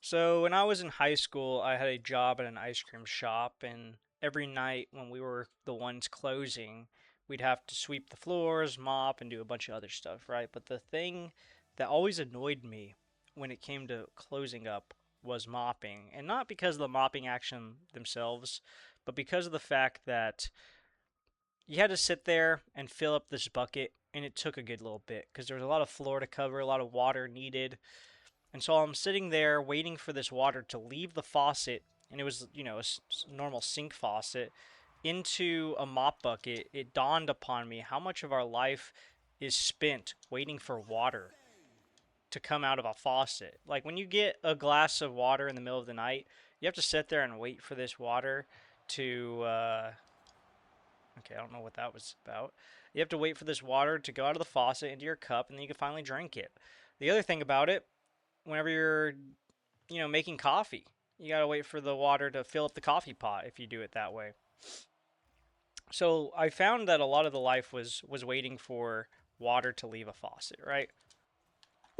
So when I was in high school, I had a job at an ice cream shop, and every night when we were the ones closing, we'd have to sweep the floors, mop, and do a bunch of other stuff, right? But the thing that always annoyed me when it came to closing up was mopping, and not because of the mopping action themselves, but because of the fact that you had to sit there and fill up this bucket, and it took a good little bit because there was a lot of floor to cover, a lot of water needed, and so I'm sitting there waiting for this water to leave the faucet, and it was, a normal sink faucet, into a mop bucket. It dawned upon me how much of our life is spent waiting for water to come out of a faucet. Like when you get a glass of water in the middle of the night, you have to sit there and wait for this water to, okay, I don't know what that was about. You have to wait for this water to go out of the faucet into your cup, and then you can finally drink it. The other thing about it, whenever you're making coffee. You gotta wait for the water to fill up the coffee pot if you do it that way. So I found that a lot of the life was waiting for water to leave a faucet, right?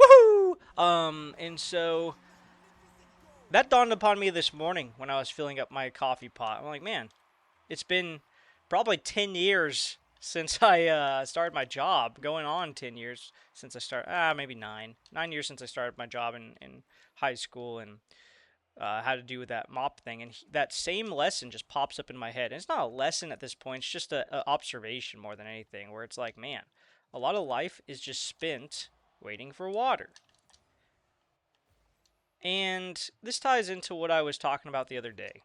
Woohoo! And so that dawned upon me this morning when I was filling up my coffee pot. I'm like, man, it's been probably 10 years since I started my job. Going on 10 years since I started. Maybe 9 years since I started my job in high school, and how to do with that mop thing, and that same lesson just pops up in my head. And it's not a lesson at this point; it's just a observation more than anything. Where it's like, man, a lot of life is just spent waiting for water. And this ties into what I was talking about the other day.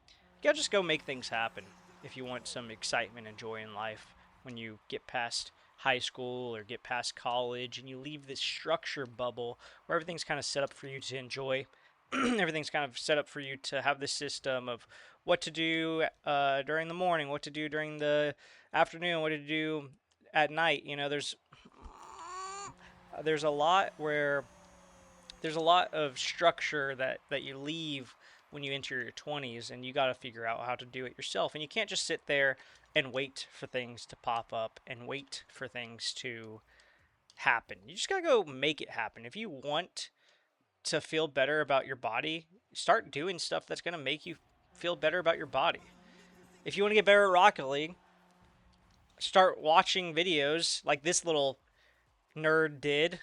You gotta just go make things happen if you want some excitement and joy in life. When you get past high school or get past college and you leave this structure bubble where everything's kind of set up for you to enjoy, everything's kind of set up for you to have this system of what to do during the morning, what to do during the afternoon, what to do at night. There's a lot where there's a lot of structure that you leave when you enter your 20s, and you got to figure out how to do it yourself. And you can't just sit there and wait for things to pop up and wait for things to happen. You just got to go make it happen. If you want to feel better about your body, start doing stuff that's going to make you feel better about your body. If you want to get better at Rocket League, start watching videos like this little nerd did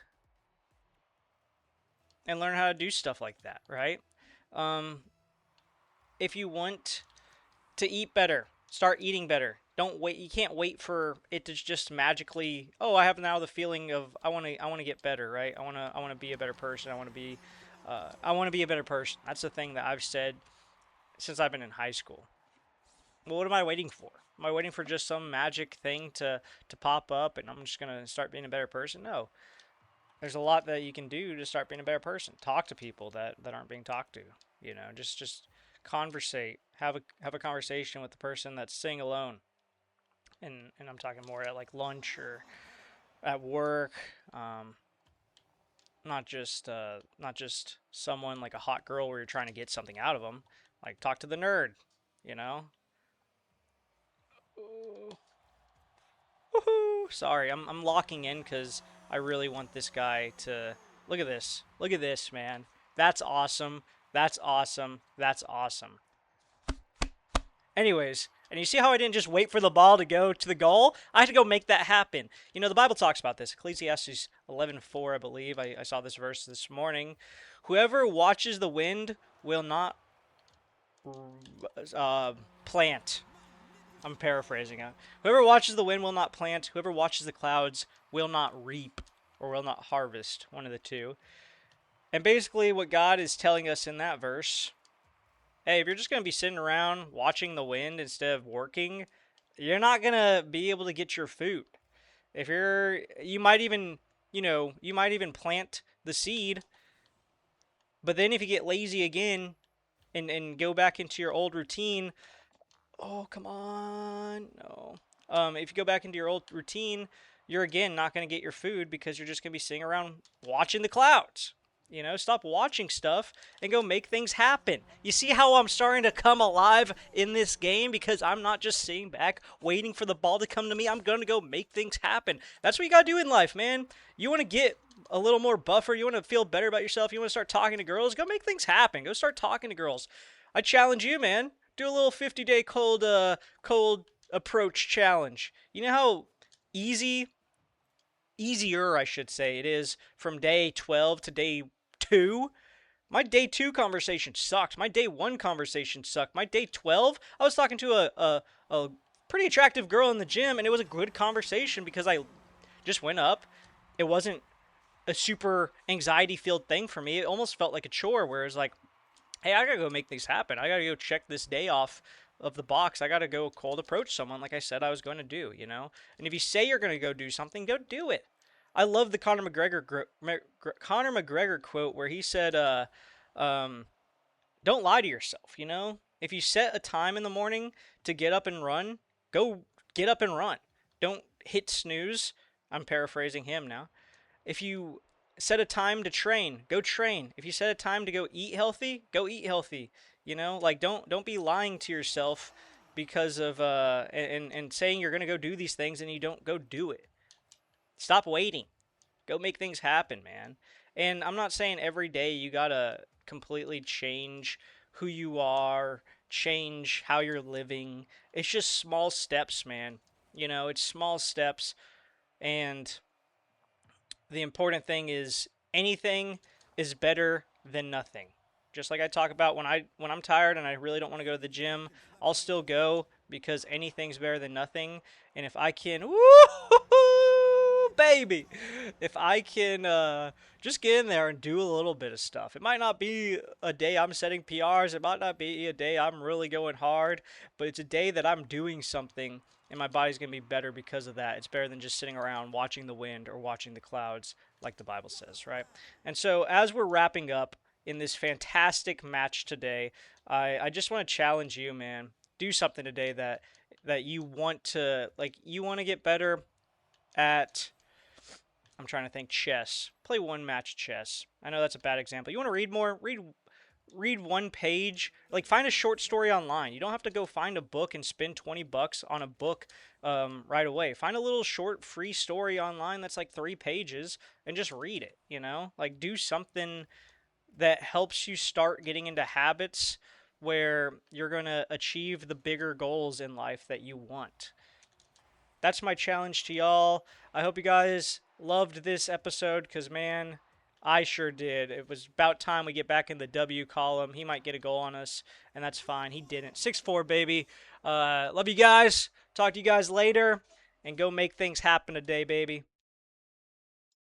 and learn how to do stuff like that, right? Um, if you want to eat better, start eating better. Don't wait. You can't wait for it to just magically. Oh, I have now the feeling of I want to get better, right? I want to be a better person. I want to be a better person. That's the thing that I've said since I've been in high school. Well, what am I waiting for? Am I waiting for just some magic thing to pop up and I'm just gonna start being a better person? No. There's a lot that you can do to start being a better person. Talk to people that aren't being talked to. Just conversate. Have a conversation with the person that's sitting alone. And I'm talking more at like lunch or at work. Um, not just someone like a hot girl where you're trying to get something out of them. Like talk to the nerd. You know. Woohoo! Sorry, I'm locking in because I really want this guy to look at this. Look at this, man. That's awesome. That's awesome. That's awesome. Anyways, and you see how I didn't just wait for the ball to go to the goal? I had to go make that happen. The Bible talks about this. Ecclesiastes 11:4, I believe. I saw this verse this morning. Whoever watches the wind will not uh, plant. I'm paraphrasing it. Whoever watches the wind will not plant. Whoever watches the clouds will not reap or will not harvest. One of the two. And basically, what God is telling us in that verse, hey, if you're just going to be sitting around watching the wind instead of working, you're not going to be able to get your food. You might even, you might even plant the seed, but then if you get lazy again and go back into your old routine, oh, come on. No. If you go back into your old routine, you're again not going to get your food because you're just going to be sitting around watching the clouds. You know, stop watching stuff and go make things happen. You see how I'm starting to come alive in this game because I'm not just sitting back waiting for the ball to come to me. I'm going to go make things happen. That's what you got to do in life, man. You want to get a little more buffer. You want to feel better about yourself. You want to start talking to girls. Go make things happen. Go start talking to girls. I challenge you, man. Do a little 50-day cold approach challenge. You know how easier, I should say, it is from day 12 to day 2. My day 2 conversation sucked. My day 1 conversation sucked. My day 12, I was talking to a pretty attractive girl in the gym, and it was a good conversation because I just went up. It wasn't a super anxiety-filled thing for me. It almost felt like a chore, where it's like, hey, I gotta go make things happen. I gotta go check this day off of the box. I gotta go cold approach someone like I said I was going to do, you know? And if you say you're going to go do something, go do it. I love the Conor McGregor quote where he said, don't lie to yourself, you know? If you set a time in the morning to get up and run, go get up and run. Don't hit snooze. I'm paraphrasing him now. If you set a time to train, go train. If you set a time to go eat healthy, go eat healthy. You know, like don't be lying to yourself because of and saying you're going to go do these things and you don't go do it. Stop waiting. Go make things happen, man. And I'm not saying every day you got to completely change who you are, change how you're living. It's just small steps, man. You know, it's small steps, and the important thing is anything is better than nothing. Just like I talk about when I'm tired and I really don't want to go to the gym, I'll still go because anything's better than nothing. And if I can, woo, baby, if I can just get in there and do a little bit of stuff. It might not be a day I'm setting PRs. It might not be a day I'm really going hard, but it's a day that I'm doing something and my body's going to be better because of that. It's better than just sitting around watching the wind or watching the clouds like the Bible says, right? And so as we're wrapping up in this fantastic match today, I just want to challenge you, man. Do something today that you want to, like, you want to get better at. I'm trying to think. Chess. Play one match chess. I know that's a bad example. You want to read more? Read one page. Like, find a short story online. You don't have to go find a book and spend $20 on a book right away. Find a little short free story online that's like 3 pages and just read it, you know? Like, do something that helps you start getting into habits where you're going to achieve the bigger goals in life that you want. That's my challenge to y'all. I hope you guys loved this episode because, man, I sure did. It was about time we get back in the W column. He might get a goal on us, and that's fine. He didn't. 6-4, baby. Love you guys. Talk to you guys later, and go make things happen today, baby.